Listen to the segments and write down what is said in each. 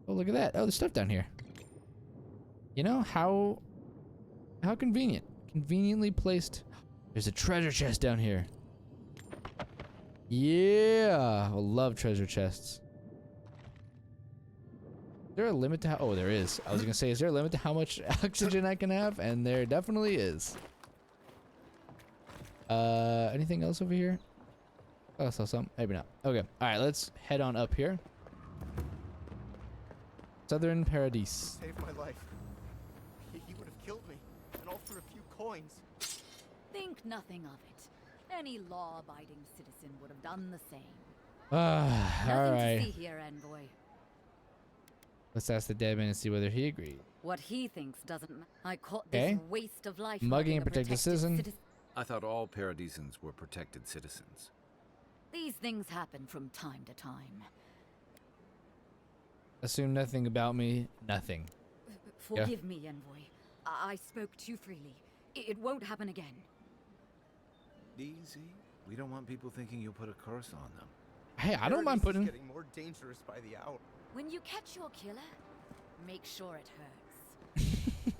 Oh, look at that. Oh, there's stuff down here. You know, how convenient. Conveniently placed. There's a treasure chest down here. Yeah. I love treasure chests. Is there a limit to how... Oh, there is. I was going to say, is there a limit to how much oxygen I can have? And there definitely is. Anything else over here? Oh, I saw something. Maybe not. Okay. Alright, let's head on up here. Southern Paradise. Saved my life. He would have killed me, and all for a few coins. Think nothing of it. Any law-abiding citizen would have done the same. All Nothing right. to see here, envoy. Let's ask the dead man and see whether he agreed. What he thinks doesn't matter. I caught Okay. this waste of life. Mugging and a protected citizen. I thought all Paradisans were protected citizens. These things happen from time to time. Assume nothing about me. Nothing. Forgive me, envoy. I spoke too freely. It won't happen again. Easy. We don't want people thinking you'll put a curse on them. Hey, I don't mind Paradise is putting... getting more dangerous by the hour. When you catch your killer, make sure it hurts.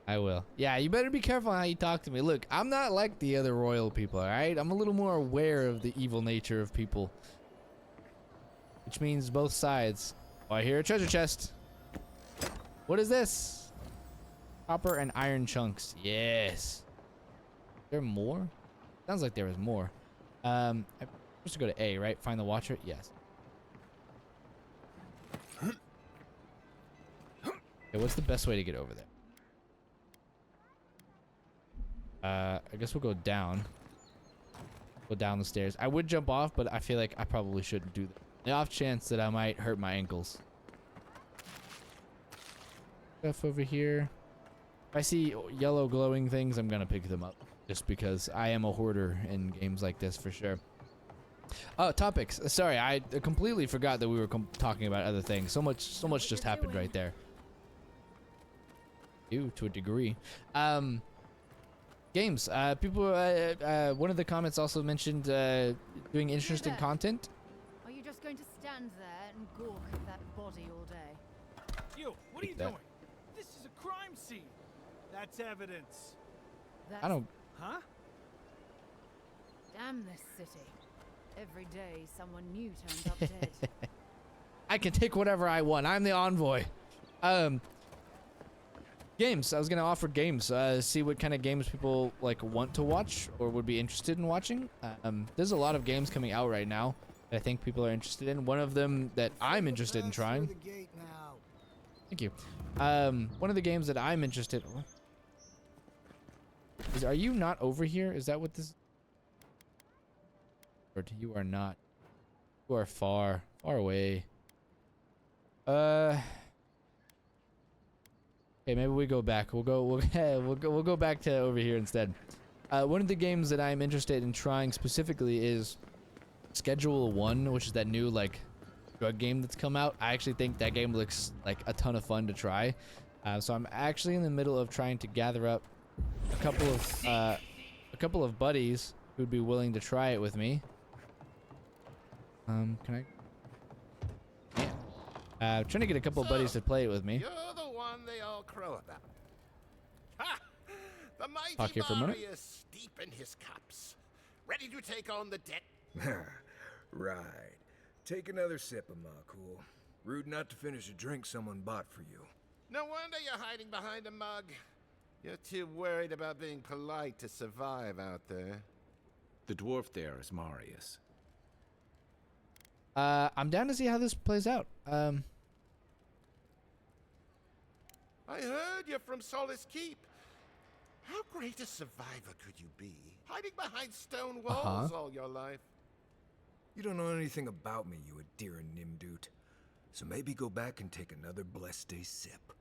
I will. Yeah, you better be careful how you talk to me. Look, I'm not like the other royal people, alright? I'm a little more aware of the evil nature of people. Which means both sides. Oh, I hear a treasure chest. What is this? Copper and iron chunks. Yes. Is there more? Sounds like there was more. I'm supposed to go to A, right? Find the watcher? Yes. Okay, what's the best way to get over there? I guess we'll go down. Go down the stairs. I would jump off, but I feel like I probably shouldn't do that. The off chance that I might hurt my ankles. Stuff over here. If I see yellow glowing things, I'm gonna pick them up. Just because I am a hoarder in games like this for sure. Oh, topics. Sorry, I completely forgot that we were talking about other things. So much just happened right there. You, to a degree. Games. People. One of the comments also mentioned doing interesting content. Are you just going to stand there and gawk at that body all day? You, what are you doing? This is a crime scene. That's evidence. That's... I don't. Huh? Damn this city. Every day someone new turns up dead. I can take whatever I want. I'm the envoy. Games. I was gonna offer games. See what kind of games people like want to watch or would be interested in watching. There's a lot of games coming out right now that I think people are interested in. One of them that I'm interested in trying. Thank you. One of the games that I'm interested in is, are you not over here? Is that what this? Or you are not. You are far away. Okay, maybe we go back. We'll go back to over here instead. One of the games that I'm interested in trying specifically is Schedule 1, which is that new like drug game that's come out. I actually think that game looks like a ton of fun to try. So I'm actually in the middle of trying to gather up a couple of buddies who'd be willing to try it with me. Can I? Yeah. Trying to get a couple of buddies to play it with me. You're the one they all crow about. Ha! The mighty Talk here for a minute. Marius deep in his cups, ready to take on the debt. Right. Take another sip of my cool. Rude not to finish a drink someone bought for you. No wonder you're hiding behind a mug. You're too worried about being polite to survive out there. The dwarf there is Marius. I'm down to see how this plays out. I heard you're from Solace Keep. How great a survivor could you be, hiding behind stone walls all your life? You don't know anything about me, you Adira Nimdut. So maybe go back and take another blessed day sip.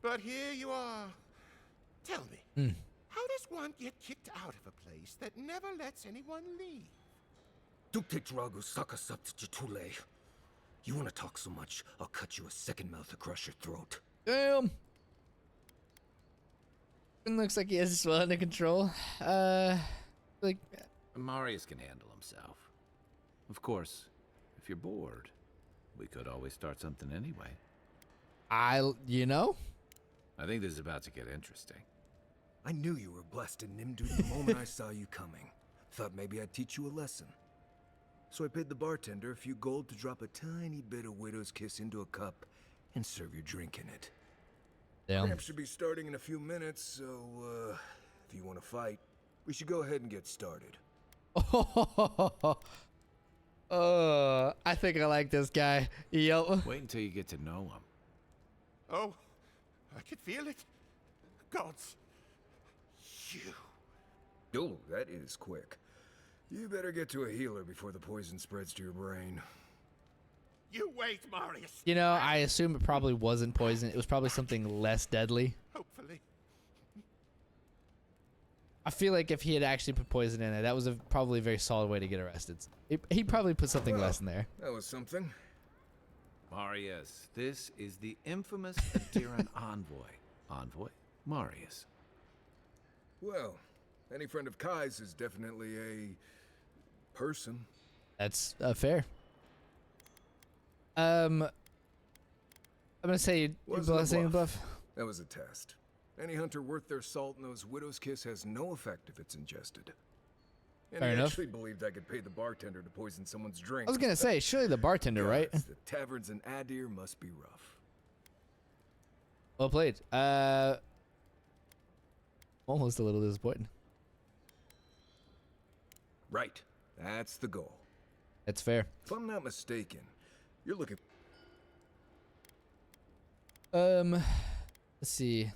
But here you are. Tell me, how does one get kicked out of a place that never lets anyone leave? You want to talk so much, I'll cut you a second mouth across your throat. Damn. It looks like he has this well under control. Like Marius can handle himself. Of course, if you're bored. We could always start something anyway. You know? I think this is about to get interesting. I knew you were blessed in Nimdude the moment I saw you coming. Thought maybe I'd teach you a lesson. So I paid the bartender a few gold to drop a tiny bit of Widow's Kiss into a cup and serve your drink in it. Damn. Camp should be starting in a few minutes, so, if you want to fight, we should go ahead and get started. I think I like this guy. Yo. Wait until you get to know him. Oh, I can feel it. Gods. You. Oh, that is quick. You better get to a healer before the poison spreads to your brain. You wait, Marius. You know, I assume it probably wasn't poison. It was probably something less deadly. Hopefully. I feel like if he had actually put poison in it, that was probably a very solid way to get arrested. He probably put something less in there. That was something. Marius, this is the infamous Adiran envoy. Envoy Marius. Well, any friend of Kai's is definitely a person. That's fair. I'm gonna say Wasn't a blessing bluff. buff. That was a test. Any hunter worth their salt knows Widow's Kiss has no effect if it's ingested. And Fair he enough. actually believed I could pay the bartender to poison someone's drink. I was gonna say, surely the bartender, right? Gods, the taverns in Adir must be rough. Well played. Almost a little disappointed. Right. That's the goal. That's fair. If I'm not mistaken, you're looking... Let's see.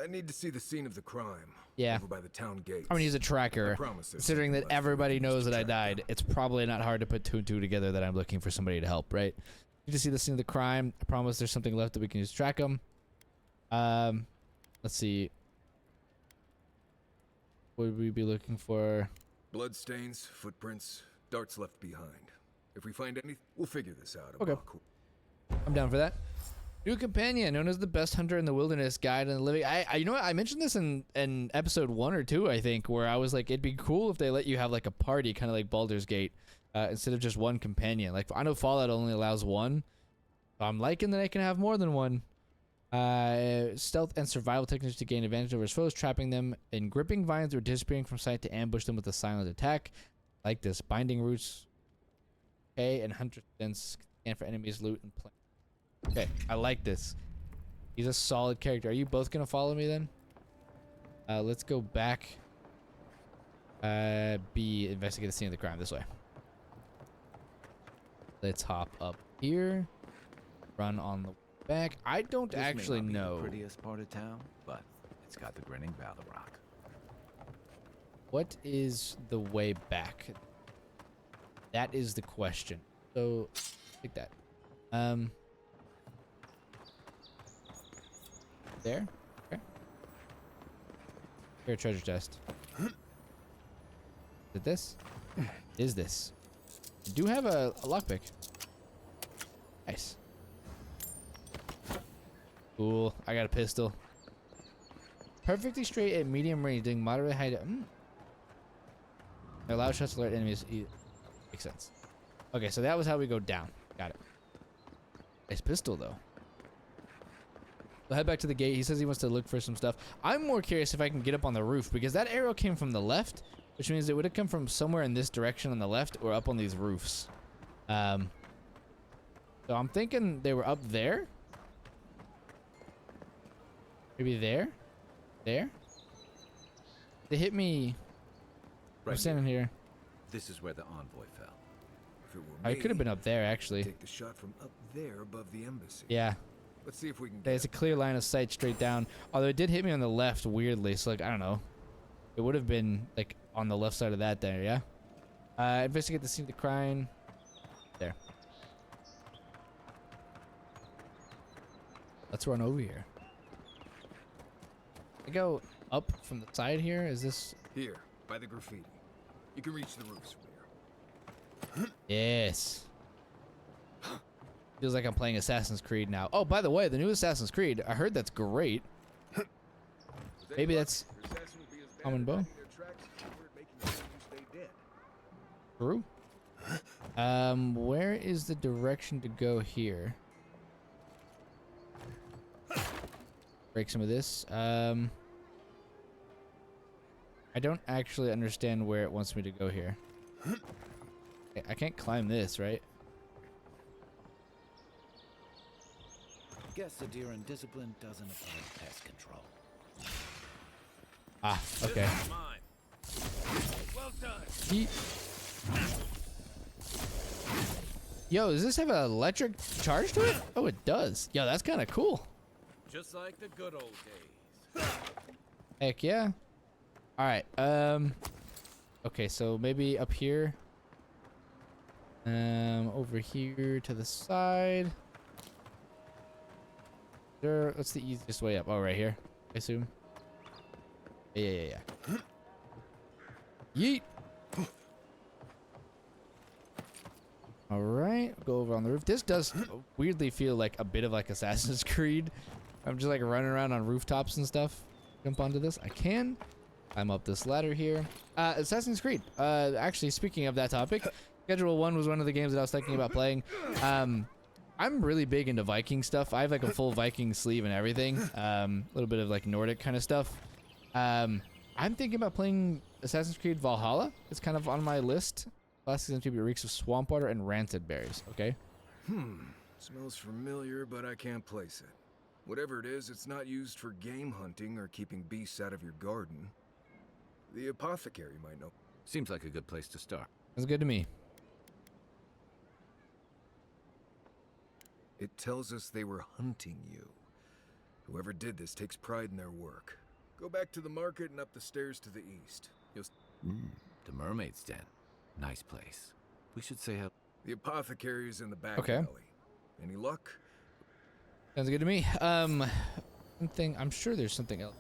I need to see the scene of the crime. Yeah. Over by the town gates. I'm gonna use a tracker. I promise there's Considering something that left for everybody you knows to that I track died, down. it's probably not hard to put two and two together that I'm looking for somebody to help, right? You just see the scene of the crime. I promise there's something left that we can use to track them. Let's see. What would we be looking for? Bloodstains, footprints, darts left behind. If we find any, we'll figure this out. Okay. I'm down for that. New companion, known as the best hunter in the wilderness, guide and the living. You know what? I mentioned this in episode 1 or 2, I think, where I was like, it'd be cool if they let you have like a party, kind of like Baldur's Gate, instead of just one companion. Like I know Fallout only allows one. I'm liking that I can have more than one. Stealth and survival techniques to gain advantage over his foes, trapping them in gripping vines or disappearing from sight to ambush them with a silent attack. Like this, binding roots. Okay, and hunter sense scan for enemies, loot, and play. Okay, I like this. He's a solid character. Are you both gonna follow me then? Let's go back. B, investigate the scene of the crime this way. Let's hop up here. Run on the back. I don't This may actually not be know. the prettiest part of town, but it's got the grinning Valor Rock. What is the way back? That is the question. So, take that. There? Okay. Here, treasure chest. Is it this? Is this? I do have a lockpick. Nice. Cool. I got a pistol. Perfectly straight at medium range, doing moderate high. Allow shots to alert enemies. Makes sense. Okay, so that was how we go down. Got it. Nice pistol, though. We'll head back to the gate. He says he wants to look for some stuff. I'm more curious if I can get up on the roof, because that arrow came from the left, which means it would have come from somewhere in this direction on the left or up on these roofs. So I'm thinking they were up there. Maybe there? There? They hit me. I'm Right standing here. This is where the envoy fell. If it were I me, could have been up there, actually. take the shot from up there above the embassy. Yeah. Let's see if we can get There's a clear line of sight straight down. Although it did hit me on the left weirdly, so like I don't know. It would have been like on the left side of that there, yeah? Investigate the scene of the crime. There. Let's run over here. I go up from the side here. Is this here by the graffiti. You can reach the roofs from here. Yes. Feels like I'm playing Assassin's Creed now. Oh, by the way, the new Assassin's Creed, I heard that's great. Maybe that's common bow. True. Where is the direction to go here? Break some of this. I don't actually understand where it wants me to go here. I can't climb this, right? Guess the deer and discipline doesn't apply to pest control. Ah, okay. Well done. Yeet. Yo, does this have an electric charge to it? Oh, it does. Yo, that's kind of cool. Just like the good old days. Heck yeah. All right. Okay, so maybe up here. Over here to the side. What's the easiest way up? Oh, right here, I assume. Yeah. Yeet. All right, go over on the roof. This does weirdly feel like a bit of like Assassin's Creed. I'm just like running around on rooftops and stuff. Jump onto this. I can. I'm up this ladder here. Assassin's Creed. Actually, speaking of that topic, Schedule 1 was one of the games that I was thinking about playing. I'm really big into Viking stuff. I have like a full Viking sleeve and everything. A little bit of like Nordic kind of stuff. I'm thinking about playing Assassin's Creed Valhalla. It's kind of on my list. Last season to reeks of swamp water and rancid berries. Okay. Smells familiar, but I can't place it. Whatever it is, it's not used for game hunting or keeping beasts out of your garden. The apothecary might know. Seems like a good place to start. That's good to me. It tells us they were hunting you. Whoever did this takes pride in their work. Go back to the market and up the stairs to the east. You'll... The mermaid's den. Nice place. We should say how. The apothecary is in the back Okay. alley. Any luck? Sounds good to me. Something. I'm sure there's something else.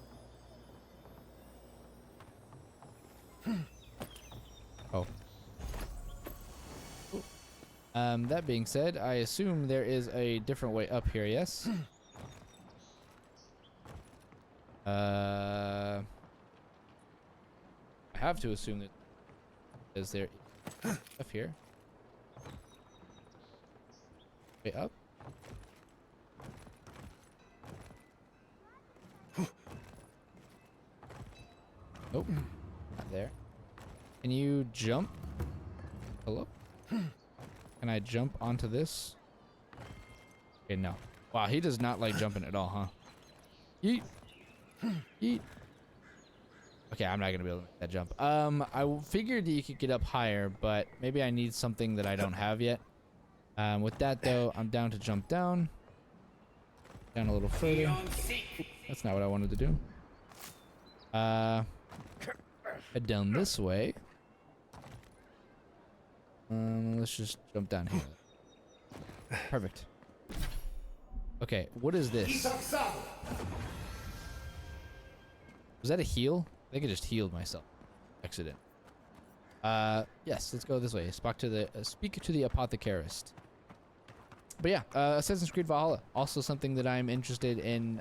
Oh. That being said, I assume there is a different way up here. Yes. I have to assume that is there up here. Way up. Nope, not there. Can you jump? Hello? Can I jump onto this? Okay, no. Wow, he does not like jumping at all, huh? Yeet. Yeet. Okay, I'm not gonna be able to make that jump. I figured you could get up higher, but maybe I need something that I don't have yet. With that though, I'm down to jump down. Down a little further. Oop, that's not what I wanted to do. Head down this way. Let's just jump down here. Perfect. Okay, what is this? Was that a heal? I think I just healed myself. Accident. Yes, let's go this way. Speak to the apothecarist. But yeah, Assassin's Creed Valhalla, also something that I'm interested in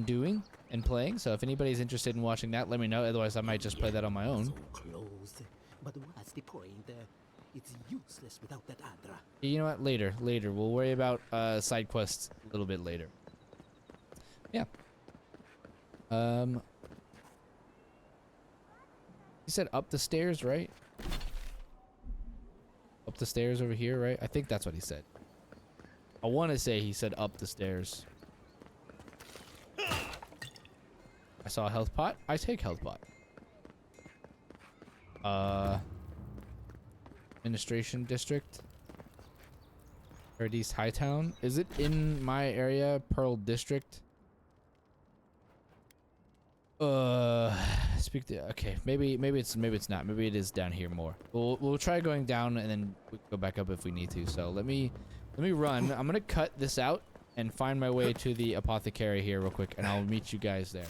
doing and playing. So if anybody's interested in watching that, let me know. Otherwise, I might just play that on my own. So close, but what's the point? It's useless without that Adra. You know what? Later. We'll worry about side quests a little bit later. Yeah. You said up the stairs, right? Up the stairs over here, right? I think that's what he said. I want to say he said up the stairs. I saw a health pot. I take health pot. Administration district. Paradise Hightown. Is it in my area? Pearl District. Speak to. Okay, maybe it's not. Maybe it is down here more. We'll try going down and then we can go back up if we need to. So let me run. I'm gonna cut this out and find my way to the apothecary here real quick, and I'll meet you guys there.